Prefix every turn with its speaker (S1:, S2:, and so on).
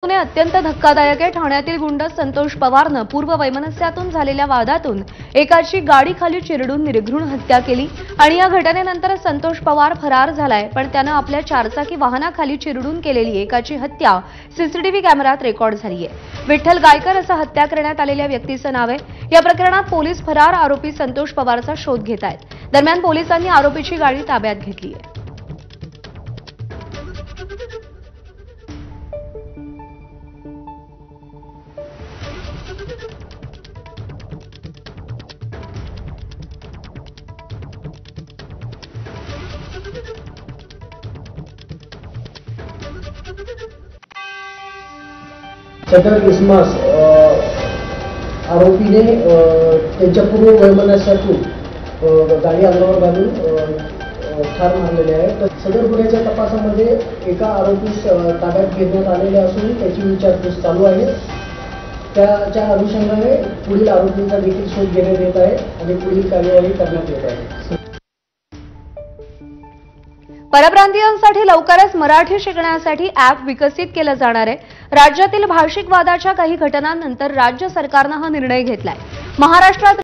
S1: ने अत्यंत धक्कादायक आहे। ठाण्यातील गुंड संतोष पवारनं पूर्व वैमनस्यातून झालेल्या वादातून एकाची गाडी खाली चिरडून निर्घृण हत्या केली आणि या घटनेनंतर संतोष पवार फरार झालाय। पण त्यानं आपल्या चारचाकी वाहनाखाली चिरडून केलेली एकाची हत्या सीसीटीव्ही कॅमेऱ्यात रेकॉर्ड झाली आहे। विठ्ठल गायकर असं हत्या करण्यात आलेल्या व्यक्तीचं नाव आहे। या प्रकरणात पोलीस फरार आरोपी संतोष पवारचा शोध घेत आहेत। दरम्यान पोलिसांनी आरोपीची गाडी ताब्यात घेतली आहे।
S2: सदर इसमास आरोपीने त्यांच्या पूर्व वैमनस्यातून गाडी अंगावर घालून ठार मारलेले आहे। तर सदर गुन्ह्याच्या तपासामध्ये एका आरोपीस ताब्यात घेण्यात आलेले असून त्याची विचारपूस चालू आहे। त्याच्या अनुषंगाने पुढील आरोपींचा देखील शोध घेण्यात येत आहे आणि पुढील कार्यवाही करण्यात येत आहे।
S1: परप्रांतीयांसाठी लवकरच मराठी शिकण्यासाठी ॲप विकसित केलं जाणार आहे। राज्यातील भाषिक वादाच्या काही घटनांनंतर राज्य सरकारनं हा निर्णय घेतलाय। महाराष्ट्रात